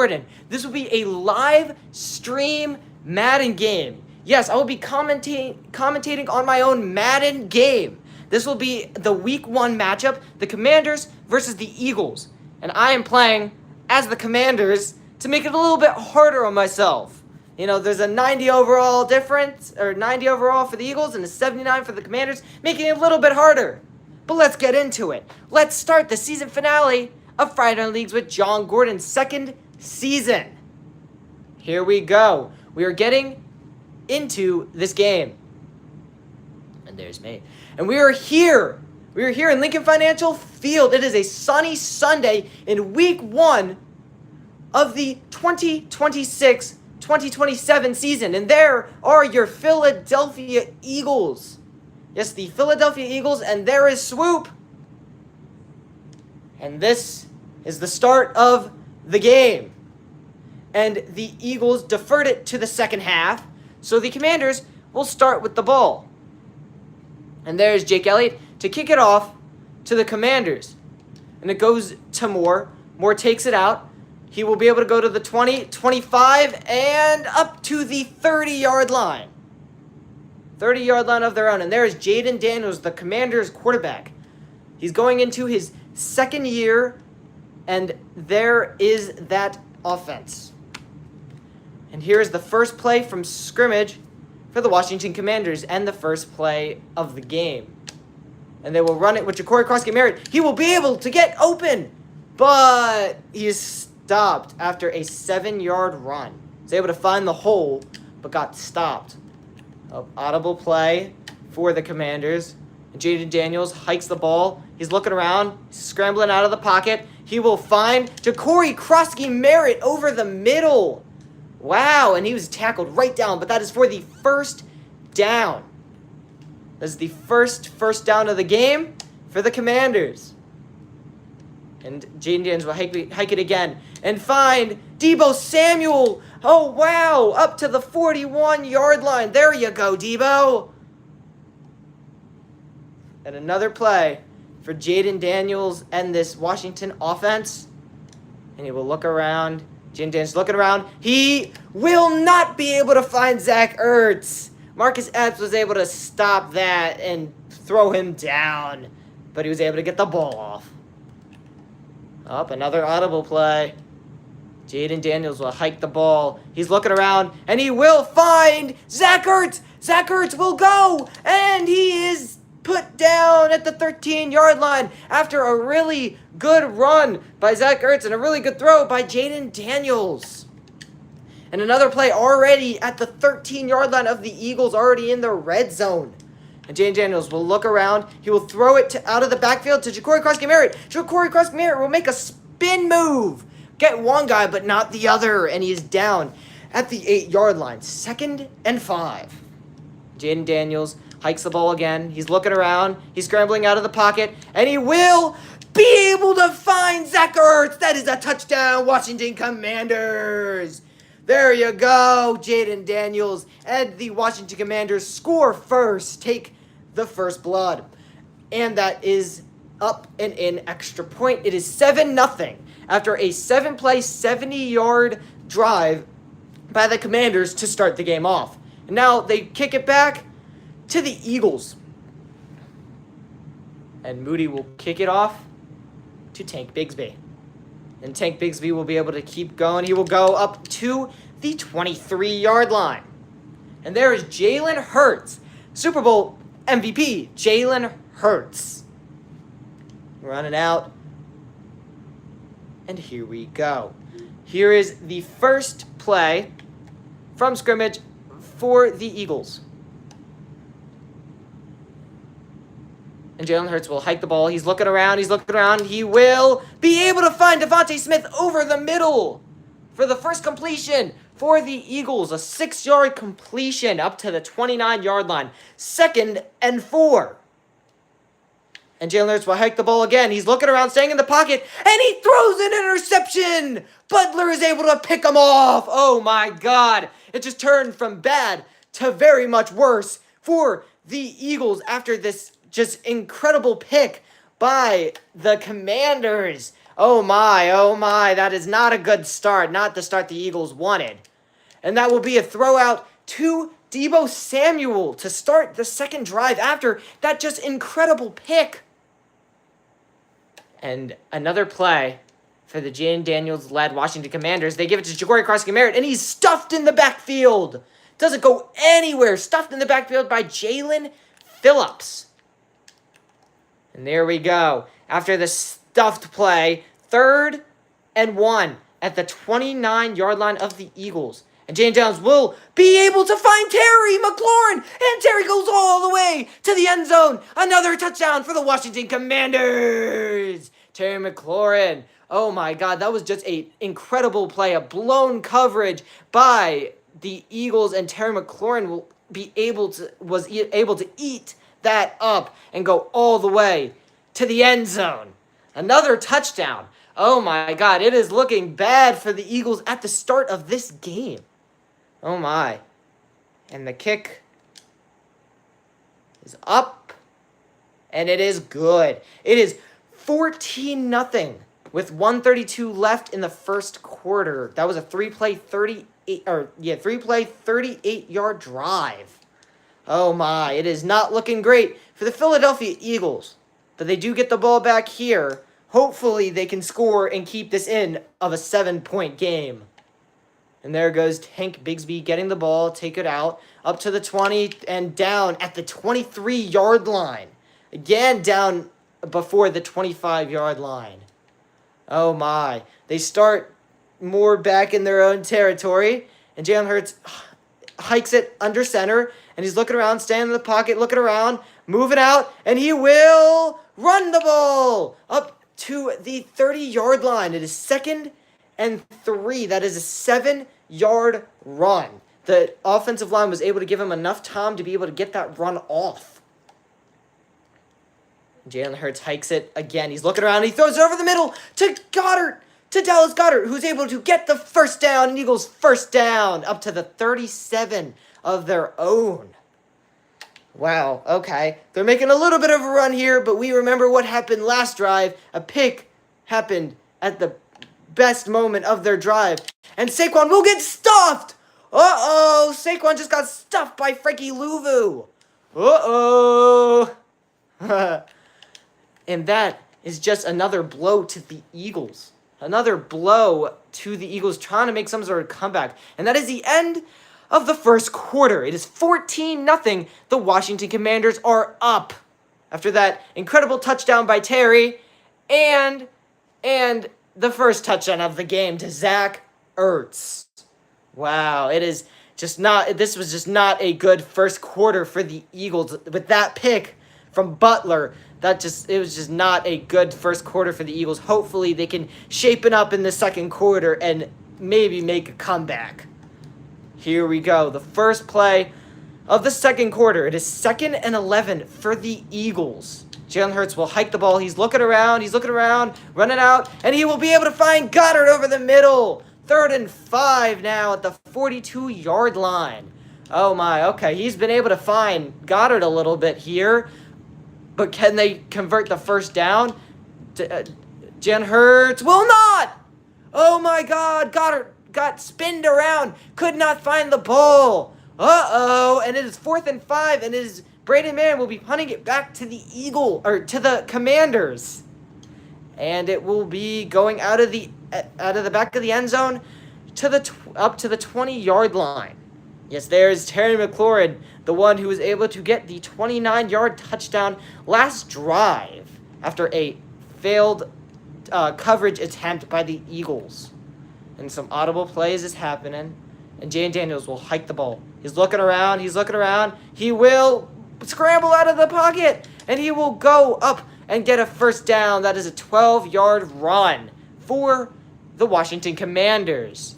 Gordon. This will be a live stream Madden game. Yes, I will be commentating on my own Madden game. This will be the Week 1 matchup, the Commanders versus the Eagles. And I am playing as the Commanders to make it a little bit harder on myself. You know, there's a 90 overall difference, or 90 overall for the Eagles and a 79 for the Commanders, making it a little bit harder. But let's get into it. Let's start the season finale of Friday Night Leagues with Jon Gordon's second season. Here we go. We are getting into this game. And there's me. And we are here. We are here in Lincoln Financial Field. It is a sunny Sunday in Week 1 of the 2026-2027 season. And there are your Philadelphia Eagles. Yes, the Philadelphia Eagles, and there is Swoop. And this is the start of the game. And the Eagles deferred it to the second half, so the Commanders will start with the ball. And there's Jake Elliott to kick it off to the Commanders. And it goes to Moore. Moore takes it out. He will be able to go to the 20, 25, and up to the 30-yard line. 30-yard line of their own. And there is Jayden Daniels, the Commanders quarterback. He's going into his second year, and there is that offense. And here is the first play from scrimmage for the Washington Commanders and the first play of the game. And they will run it with Ja'Cory Cross-Merritt. He will be able to get open, but he is stopped after a 7-yard run. He's able to find the hole, but got stopped. Audible play for the Commanders. Jayden Daniels hikes the ball. He's looking around, scrambling out of the pocket. He will find Ja'Cory Cross-Merritt over the middle. Wow, and he was tackled right down, but that is for the first down. This is the first down of the game for the Commanders. And Jayden Daniels will hike it again and find Deebo Samuel. Oh, wow, up to the 41-yard line. There you go, Deebo. And another play for Jayden Daniels and this Washington offense. And he will look around. Jayden Daniels looking around. He will not be able to find Zach Ertz. Marcus Epps was able to stop that and throw him down. But he was able to get the ball off. Up, another audible play. Jayden Daniels will hike the ball. He's looking around, and he will find Zach Ertz. Zach Ertz will go, and he is put down at the 13-yard line after a really good run by Zach Ertz and a really good throw by Jayden Daniels. And another play already at the 13-yard line of the Eagles, already in the red zone. And Jayden Daniels will look around. He will throw it out of the backfield to Ja'Cory Cross-Merritt. Ja'Cory Cross-Merritt will make a spin move. Get one guy, but not the other. And he is down at the 8-yard line. 2nd and 5. Jayden Daniels hikes the ball again. He's looking around. He's scrambling out of the pocket. And he will be able to find Zach Ertz. That is a touchdown, Washington Commanders. There you go, Jayden Daniels. And the Washington Commanders score first. Take the first blood. And that is up and in extra point. It is 7-0 after a 7-play, 70-yard drive by the Commanders to start the game off. And now they kick it back to the Eagles. And Moody will kick it off to Tank Bigsby. And Tank Bigsby will be able to keep going. He will go up to the 23-yard line. And there is Jalen Hurts, Super Bowl MVP, Jalen Hurts. Running out. And here we go. Here is the first play from scrimmage for the Eagles. And Jalen Hurts will hike the ball. He's looking around. He will be able to find Devontae Smith over the middle for the first completion for the Eagles. A 6-yard completion up to the 29-yard line. 2nd and 4. And Jalen Hurts will hike the ball again. He's looking around, staying in the pocket, and he throws an interception. Butler is able to pick him off. Oh, my God. It just turned from bad to very much worse for the Eagles after this just incredible pick by the Commanders. Oh my, that is not a good start. Not the start the Eagles wanted. And that will be a throw out to Deebo Samuel to start the second drive after that just incredible pick. And another play for the Jaden Daniels-led Washington Commanders. They give it to Ja'Cory Carson-Merritt, and he's stuffed in the backfield. Doesn't go anywhere. Stuffed in the backfield by Jalen Phillips. And there we go. After the stuffed play, 3rd and 1 at the 29-yard line of the Eagles. And Jaden Daniels will be able to find Terry McLaurin. And Terry goes all the way to the end zone. Another touchdown for the Washington Commanders. Terry McLaurin. Oh my God, that was just an incredible play. A blown coverage by the Eagles, and Terry McLaurin was able to eat that up and go all the way to the end zone. Another touchdown. Oh my God, it is looking bad for the Eagles at the start of this game. Oh my. And the kick is up, and it is good. It is 14-0 with 1:32 left in the first quarter. That was a three-play 38-yard drive. Oh my, it is not looking great for the Philadelphia Eagles. But they do get the ball back here. Hopefully they can score and keep this in of a 7-point game. And there goes Tank Bigsby getting the ball, take it out, up to the 20 and down at the 23-yard line. Again, down before the 25-yard line. Oh my. They start more back in their own territory. And Jalen Hurts hikes it under center. And he's looking around, standing in the pocket, looking around, moving out. And he will run the ball up to the 30-yard line. It is 2nd and 3. That is a 7-yard run. The offensive line was able to give him enough time to be able to get that run off. Jalen Hurts hikes it again. He's looking around. He throws it over the middle to Goddard, to Dallas Goedert, who's able to get the first down. And Eagles first down up to the 37 of their own. Wow, okay. They're making a little bit of a run here, but we remember what happened last drive. A pick happened at the best moment of their drive. And Saquon will get stuffed. Uh-oh, Saquon just got stuffed by Frankie Louvu. Uh-oh. And that is just another blow to the Eagles. Another blow to the Eagles trying to make some sort of comeback. And that is the end of the first quarter. It is 14-0. The Washington Commanders are up after that incredible touchdown by Terry and the first touchdown of the game to Zach Ertz. Wow, this was just not a good first quarter for the Eagles with that pick from Butler. It was just not a good first quarter for the Eagles. Hopefully they can shape it up in the second quarter and maybe make a comeback. Here we go. The first play of the second quarter. It is 2nd and 11 for the Eagles. Jalen Hurts will hike the ball. He's looking around, running out, and he will be able to find Goddard over the middle. 3rd and 5 now at the 42-yard line. Oh my, okay. He's been able to find Goddard a little bit here. But can they convert the first down? Jalen Hurts will not! Oh my God, Goddard got spinned around, could not find the ball. Uh-oh, and it is 4th and 5, and it is Braden Mann will be punting it back to the to the Commanders. And it will be going out of the back of the end zone up to the 20-yard line. Yes, there's Terry McLaurin, the one who was able to get the 29-yard touchdown last drive after a failed coverage attempt by the Eagles. And some audible plays is happening. And Jaden Daniels will hike the ball. He's looking around. He will scramble out of the pocket. And he will go up and get a first down. That is a 12-yard run for the Washington Commanders.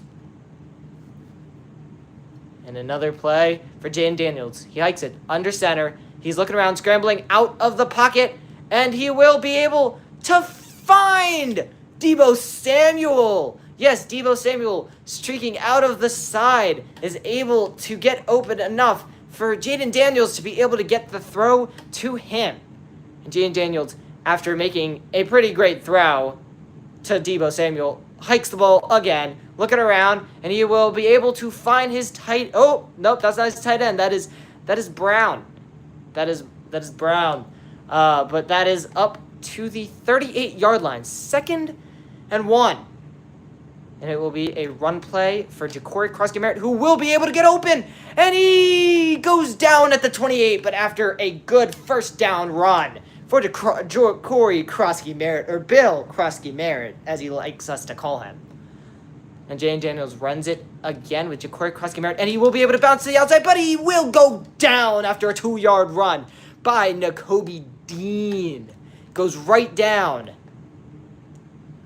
And another play for Jaden Daniels. He hikes it under center. He's looking around, scrambling out of the pocket. And he will be able to find Deebo Samuel. Yes, Deebo Samuel, streaking out of the side, is able to get open enough for Jaden Daniels to be able to get the throw to him. And Jaden Daniels, after making a pretty great throw, to Deebo Samuel. Hikes the ball again, looking around, and he will be able to find his tight. Oh, nope, that's not his tight end. That is Brown. That is Brown. But that is up to the 38-yard line. 2nd and 1. And it will be a run play for Ja'Cory Krosky-Merritt, who will be able to get open. And he goes down at the 28, but after a good first down run for Ja'Cory Krosky-Merritt, or Bill Krosky-Merritt, as he likes us to call him. And Jaden Daniels runs it again with Ja'Cory Krosky-Merritt, and he will be able to bounce to the outside, but he will go down after a 2-yard run by Nakobe Dean. Goes right down.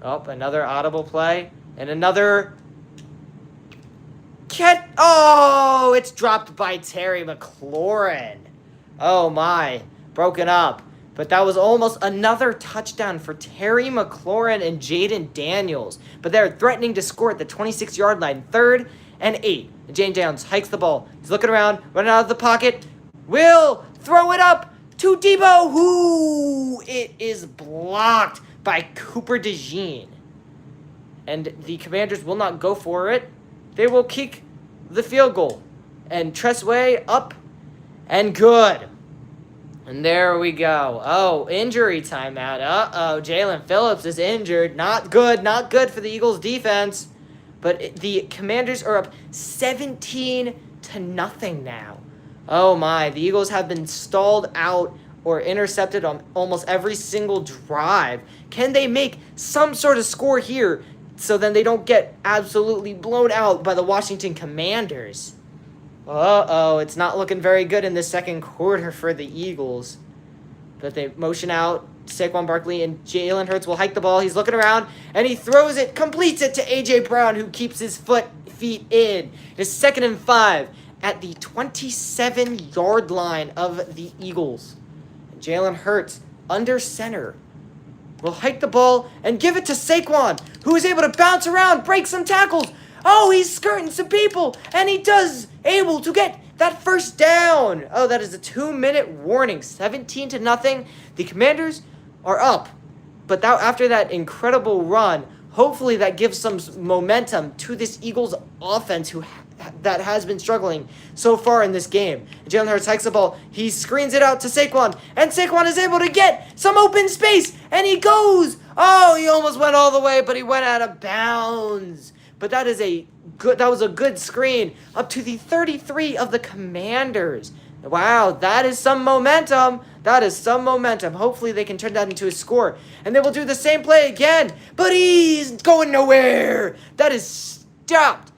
Oh, another audible play, and another catch. Oh, it's dropped by Terry McLaurin. Oh my, broken up. But that was almost another touchdown for Terry McLaurin and Jaden Daniels. But they're threatening to score at the 26-yard line. 3rd and 8. And Jaden Daniels hikes the ball. He's looking around, running out of the pocket. Will throw it up to Deebo, who it is blocked by Cooper DeJean. And the Commanders will not go for it. They will kick the field goal. And Tressway up and good. And there we go. Oh, injury timeout. Uh-oh, Jalen Phillips is injured. Not good for the Eagles defense. But the Commanders are up 17-0 now. Oh my, the Eagles have been stalled out or intercepted on almost every single drive. Can they make some sort of score here so then they don't get absolutely blown out by the Washington Commanders? Uh-oh, it's not looking very good in the second quarter for the Eagles. But they motion out Saquon Barkley, and Jalen Hurts will hike the ball. He's looking around, and he throws it, completes it to A.J. Brown, who keeps his feet in. It's 2nd and 5 at the 27-yard line of the Eagles. Jalen Hurts, under center, will hike the ball and give it to Saquon, who is able to bounce around, break some tackles. Oh, he's skirting some people, and he does able to get that first down. Oh, that is a 2-minute warning. 17-0. The Commanders are up. But after that incredible run, hopefully that gives some momentum to this Eagles offense that has been struggling so far in this game. Jalen Hurts hikes the ball. He screens it out to Saquon, and Saquon is able to get some open space, and he goes. Oh, he almost went all the way, but he went out of bounds. But that was a good screen up to the 33 of the Commanders. Wow, that is some momentum. Hopefully they can turn that into a score. And they will do the same play again. But he's going nowhere. That is stuffed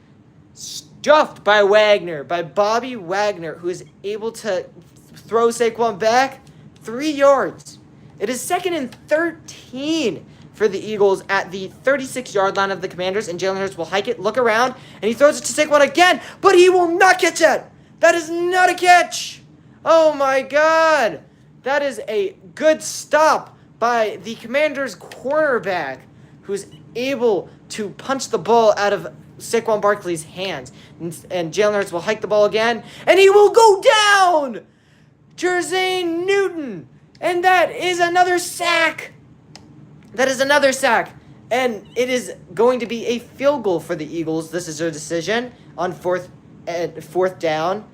by Bobby Wagner, who is able to throw Saquon back 3 yards. It is 2nd and 13 for the Eagles at the 36-yard line of the Commanders, and Jalen Hurts will hike it, look around, and he throws it to Saquon again, but he will not catch that. That is not a catch. Oh my God. That is a good stop by the Commanders' cornerback, who's able to punch the ball out of Saquon Barkley's hands. And Jalen Hurts will hike the ball again, and he will go down. Jersey Newton, and that is another sack. And it is going to be a field goal for the Eagles. This is their decision on fourth down.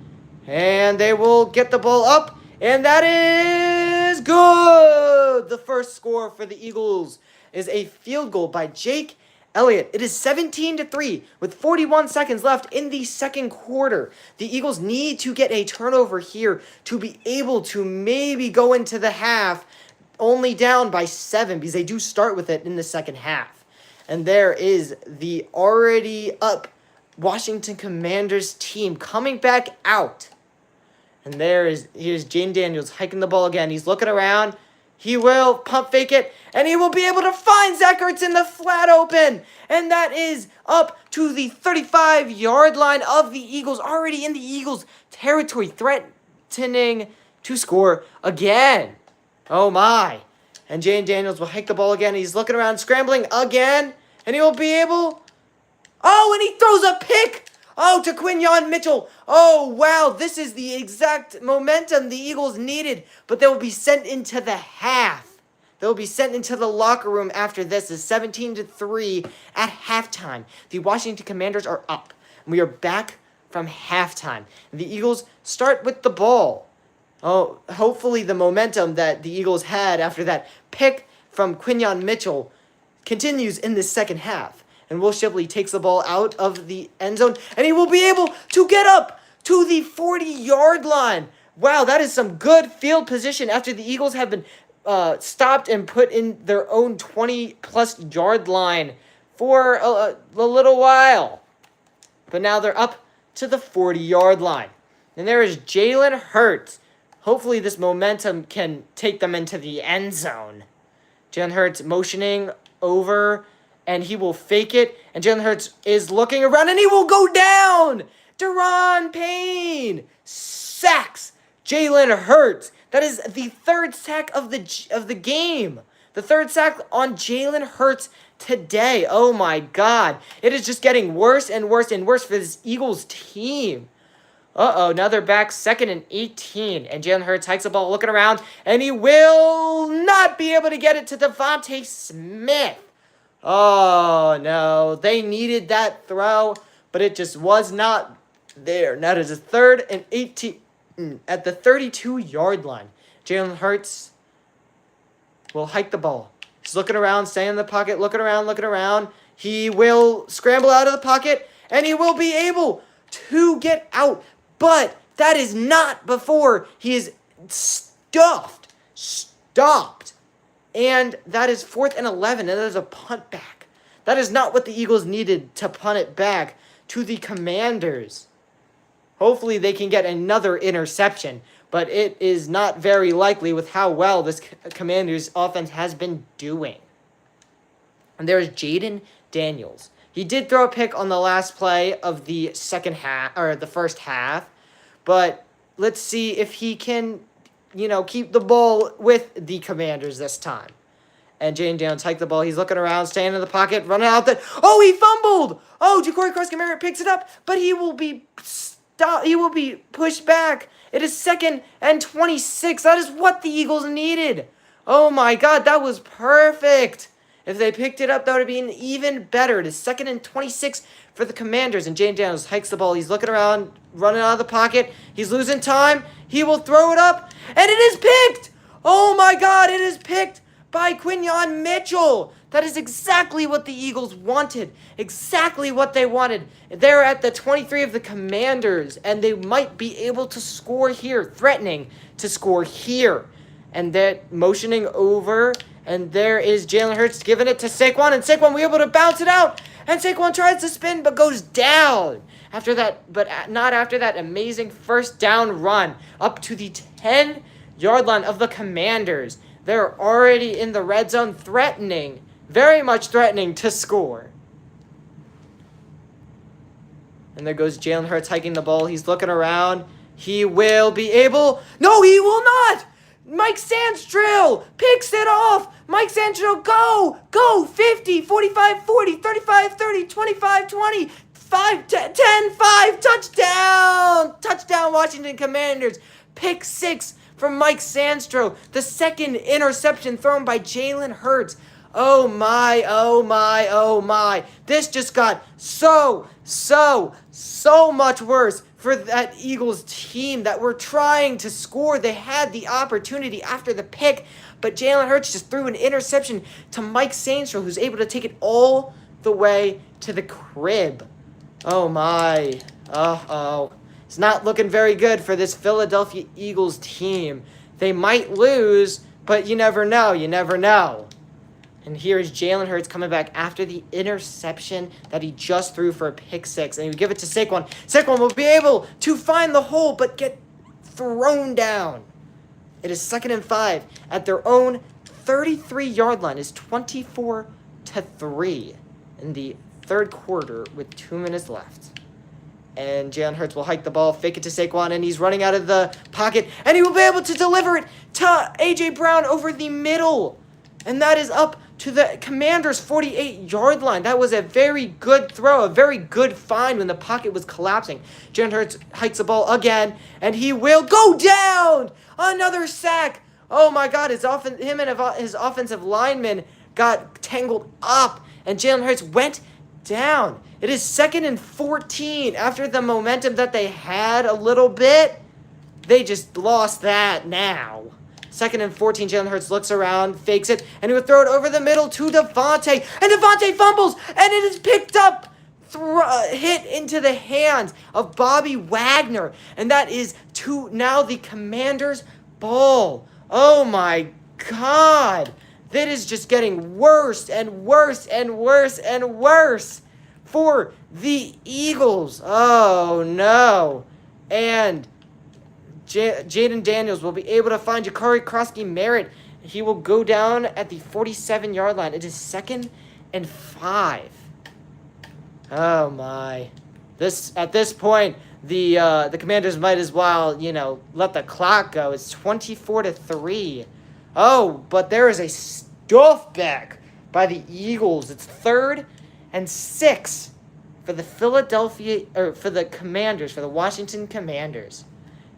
And they will get the ball up. And that is good. The first score for the Eagles is a field goal by Jake Elliott. It is 17-3 with 41 seconds left in the second quarter. The Eagles need to get a turnover here to be able to maybe go into the half only down by 7, because they do start with it in the second half. And there is the already up Washington Commanders team coming back out. And here's Jaden Daniels hiking the ball again. He's looking around. He will pump fake it, and he will be able to find Zach Ertz in the flat open. And that is up to the 35-yard line of the Eagles, already in the Eagles' territory, threatening to score again. Oh my. And Jaden Daniels will hike the ball again. He's looking around, scrambling again. And he will be able... Oh, and he throws a pick! Oh, to Quinyon Mitchell. Oh, wow. This is the exact momentum the Eagles needed. But they will be sent into the half. They'll be sent into the locker room after this. It's 17-3 at halftime. The Washington Commanders are up. We are back from halftime. The Eagles start with the ball. Oh, hopefully the momentum that the Eagles had after that pick from Quinyon Mitchell continues in this second half. And Will Shipley takes the ball out of the end zone, and he will be able to get up to the 40-yard line. Wow, that is some good field position after the Eagles have been stopped and put in their own 20-plus yard line for a little while. But now they're up to the 40-yard line. And there is Jalen Hurts. Hopefully this momentum can take them into the end zone. Jalen Hurts motioning over, and he will fake it. And Jalen Hurts is looking around, and he will go down. Deron Payne sacks Jalen Hurts. That is the third sack of the game. The third sack on Jalen Hurts today. Oh my God. It is just getting worse and worse and worse for this Eagles team. Now they're back 2nd and 18. And Jalen Hurts hikes the ball looking around. And he will not be able to get it to Devontae Smith. Oh no. They needed that throw, but it just was not there. Now it is a 3rd and 18 at the 32-yard line. Jalen Hurts will hike the ball. He's looking around, staying in the pocket, looking around. He will scramble out of the pocket, and he will be able to get out. But that is not before he is stopped. And that is 4th and 11, and that is a punt back. That is not what the Eagles needed to punt it back to the Commanders. Hopefully they can get another interception, but it is not very likely with how well this Commanders offense has been doing. And there's Jaden Daniels. He did throw a pick on the last play of the first half, but let's see if he can, keep the ball with the Commanders this time. And Jaden Daniels hiked the ball. He's looking around, staying in the pocket, running out there. Oh, he fumbled! Oh, Ja'Cory Carson-Merritt picks it up, but he will be he will be pushed back. It is 2nd and 26. That is what the Eagles needed. Oh my God, that was perfect. If they picked it up, that would have been even better. It is 2nd and 26 for the Commanders. And Jaden Daniels hikes the ball. He's looking around, running out of the pocket. He's losing time. He will throw it up. And it is picked. Oh my God, it is picked by Quinyon Mitchell. That is exactly what the Eagles wanted. Exactly what they wanted. They're at the 23 of the Commanders, and they might be able to score here, threatening to score here. And they're motioning over, and there is Jalen Hurts giving it to Saquon, and Saquon will be able to bounce it out. And Saquon tries to spin, but goes down. After that, but not after that amazing first down run up to the 10-yard line of the Commanders. They're already in the red zone, threatening, very much threatening to score. And there goes Jalen Hurts hiking the ball. He's looking around. He will be able... No, he will not! Mike Sandstrill picks it off. Mike Sandstrill, go! 50, 45, 40, 35, 30, 25, 20, 5, 10, 5, touchdown! Touchdown, Washington Commanders. Pick 6 from Mike Sandstro. The second interception thrown by Jalen Hurts. Oh my, oh my, oh my. This just got so much worse for that Eagles team that were trying to score. They had the opportunity after the pick, but Jalen Hurts just threw an interception to Mike Sandstro, who's able to take it all the way to the crib. Oh my. Uh-oh. It's not looking very good for this Philadelphia Eagles team. They might lose, but you never know. You never know. And here's Jalen Hurts coming back after the interception that he just threw for a pick 6. And he would give it to Saquon. Saquon will be able to find the hole, but get thrown down. It is 2nd and 5 at their own 33-yard line. It's 24-3 in the third quarter with 2 minutes left. And Jalen Hurts will hike the ball, fake it to Saquon, and he's running out of the pocket. And he will be able to deliver it to A.J. Brown over the middle. And that is up to the Commanders' 48-yard line. That was a very good throw, a very good find when the pocket was collapsing. Jalen Hurts hikes the ball again, and he will go down. Another sack. Oh my God, him and his offensive lineman got tangled up, and Jalen Hurts went down. It is 2nd and 14. After the momentum that they had a little bit, they just lost that now. 2nd and 14, Jalen Hurts looks around, fakes it, and he would throw it over the middle to Devontae. And Devontae fumbles, and it is picked up, hit into the hands of Bobby Wagner. And that is now the Commanders' ball. Oh my God. That is just getting worse and worse and worse and worse for the Eagles. Oh no. And Jaden Daniels will be able to find Jakari Krosky-Merritt. He will go down at the 47-yard line. It is 2nd and 5. Oh my! At this point, the Commanders might as well let the clock go. It's 24-3. Oh, but there is a stuff back by the Eagles. It's 3rd and 6 for the Washington Commanders.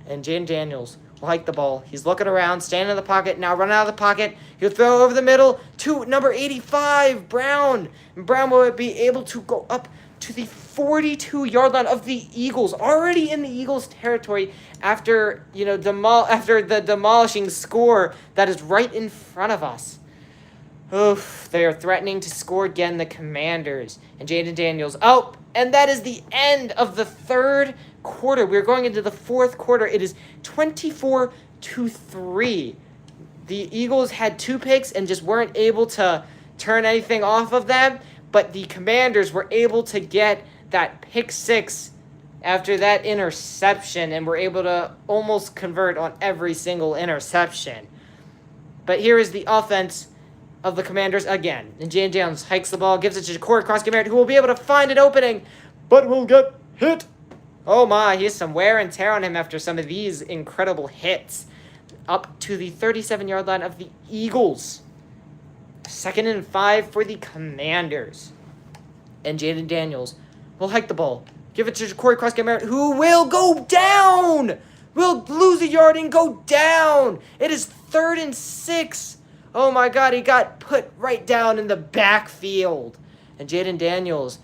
And Jaden Daniels will hike the ball. He's looking around, standing in the pocket, now running out of the pocket. He'll throw over the middle to number 85, Brown. And Brown will be able to go up to the 42-yard line of the Eagles, already in the Eagles' territory after the demolishing score that is right in front of us. Oof, they are threatening to score again, the Commanders. And Jaden Daniels, and that is the end of the 3rd quarter. We're going into the 4th quarter. It is 24-3. The Eagles had 2 picks and just weren't able to turn anything off of them, but the Commanders were able to get that pick 6 after that interception and were able to almost convert on every single interception. But here is the offense of the Commanders again. And Jaden Daniels hikes the ball, gives it to Jakari Krosky-Merritt, who will be able to find an opening, but will get hit. Oh my, he has some wear and tear on him after some of these incredible hits. Up to the 37-yard line of the Eagles. 2nd and 5 for the Commanders. And Jaden Daniels will hike the ball. Give it to Jakari Krosky-Merritt, who will go down. Will lose a yard and go down. It is 3rd and 6. Oh my God, he got put right down in the backfield. And Jaden Daniels,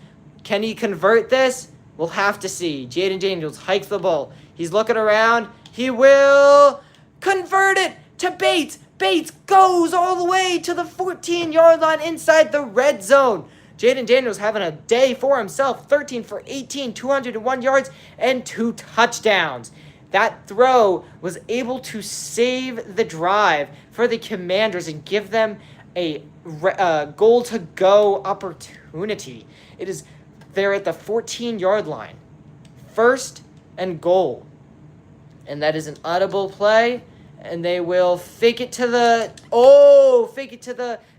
can he convert this? We'll have to see. Jaden Daniels hikes the ball. He's looking around. He will convert it to Bates. Bates goes all the way to the 14-yard line inside the red zone. Jaden Daniels having a day for himself. 13 for 18, 201 yards, and 2 touchdowns. That throw was able to save the drive for the Commanders and give them a goal-to-go opportunity. They're at the 14-yard line. 1st and goal. And that is an audible play. And they will fake it to the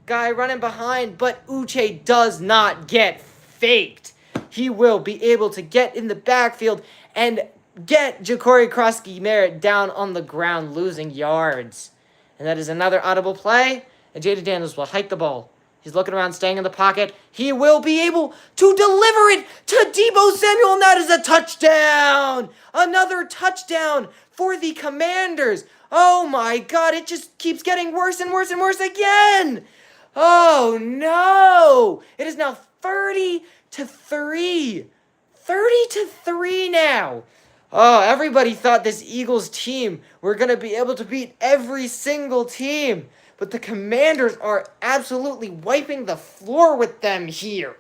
guy running behind. But Uche does not get faked. He will be able to get in the backfield and get Jakari Krosky-Merritt down on the ground, losing yards. And that is another audible play. And Jaden Daniels will hike the ball. He's looking around, staying in the pocket. He will be able to deliver it to Deebo Samuel, and that is a touchdown! Another touchdown for the Commanders. Oh my God, it just keeps getting worse and worse and worse again. Oh no! It is now 30-3. 30-3 now. Oh, everybody thought this Eagles team were going to be able to beat every single team. But the Commanders are absolutely wiping the floor with them here.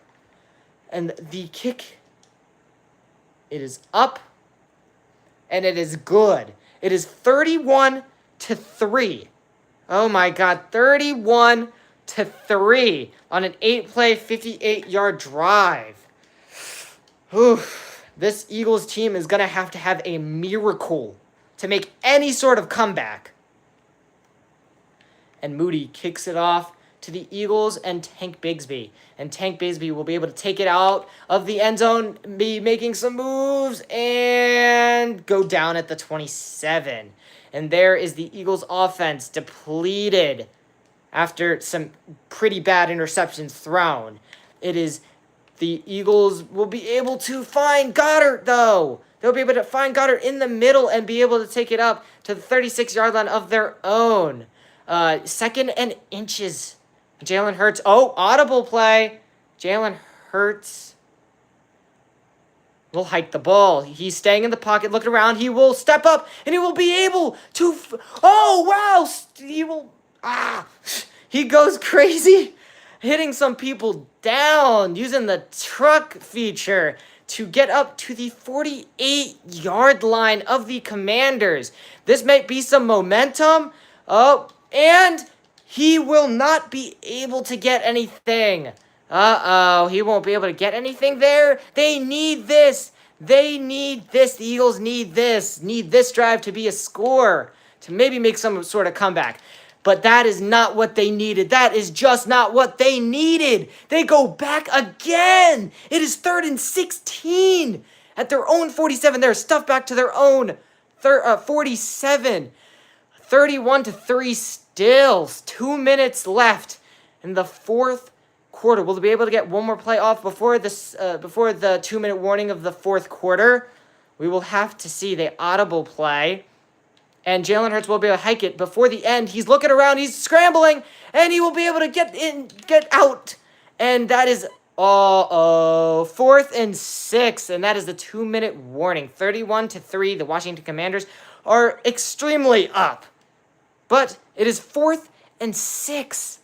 And the kick, it is up, and it is good. It is 31-3. Oh my God, 31-3 on an 8-play, 58-yard drive. Oof. This Eagles team is going to have a miracle to make any sort of comeback. And Moody kicks it off to the Eagles and Tank Bigsby. And Tank Bigsby will be able to take it out of the end zone, be making some moves, and go down at the 27. And there is the Eagles' offense depleted after some pretty bad interceptions thrown. The Eagles will be able to find Goddard, though. They'll be able to find Goddard in the middle and be able to take it up to the 36-yard line of their own. Second and inches. Jalen Hurts. Oh, audible play. Jalen Hurts will hike the ball. He's staying in the pocket, looking around. He will step up, and he will be able to... Oh, wow! He will... He goes crazy, hitting some people down, using the truck feature to get up to the 48-yard line of the Commanders. This might be some momentum. Oh, and he will not be able to get anything. Uh-oh, he won't be able to get anything there. They need this. They need this. The Eagles need this. Need this drive to be a score, to maybe make some sort of comeback. But that is not what they needed. That is just not what they needed. They go back again. It is 3rd and 16 at their own 47. They're stuffed back to their own 47. 31-3 still. 2 minutes left in the fourth quarter. Will they be able to get one more play off before the 2-minute warning of the fourth quarter? We will have to see. The audible play. And Jalen Hurts will be able to hike it before the end. He's looking around. He's scrambling. And he will be able to get out. And that is 4th and 6. And that is the 2-minute warning. 31-3. The Washington Commanders are extremely up. But it is 4th and 6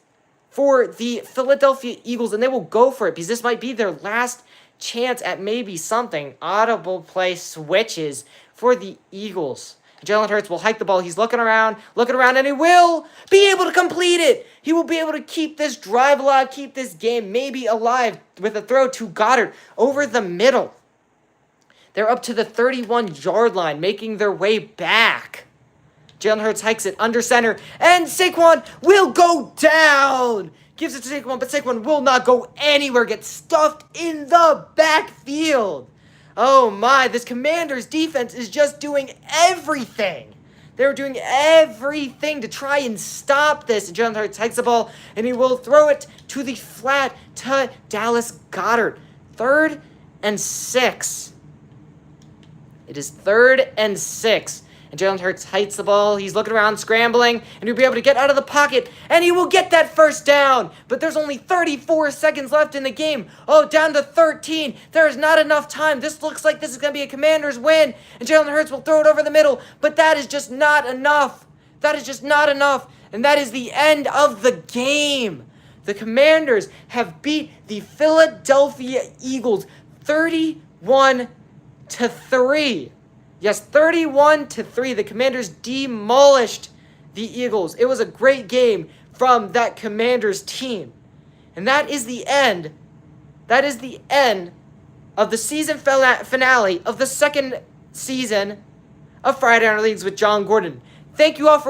for the Philadelphia Eagles. And they will go for it because this might be their last chance at maybe something. Audible play switches for the Eagles. Jalen Hurts will hike the ball. He's looking around, and he will be able to complete it. He will be able to keep this drive alive, keep this game maybe alive with a throw to Goddard over the middle. They're up to the 31-yard line, making their way back. Jalen Hurts hikes it under center, and Saquon will go down. Gives it to Saquon, but Saquon will not go anywhere. Gets stuffed in the backfield. Oh my, this Commanders defense is just doing everything. They're doing everything to try and stop this. And Jalen Hurts hikes the ball, and he will throw it to the flat to Dallas Goedert. 3rd and 6. It is 3rd and 6. And Jalen Hurts hikes the ball. He's looking around, scrambling, and he'll be able to get out of the pocket, and he will get that first down. But there's only 34 seconds left in the game. Oh, down to 13. There is not enough time. This looks like this is going to be a Commanders win, and Jalen Hurts will throw it over the middle, but that is just not enough. That is just not enough, and that is the end of the game. The Commanders have beat the Philadelphia Eagles 31-3. Yes, 31-3. The Commanders demolished the Eagles. It was a great game from that Commanders team. And that is the end. That is the end of the season finale of the second season of Friday Night Leagues with Jon Gordon. Thank you all for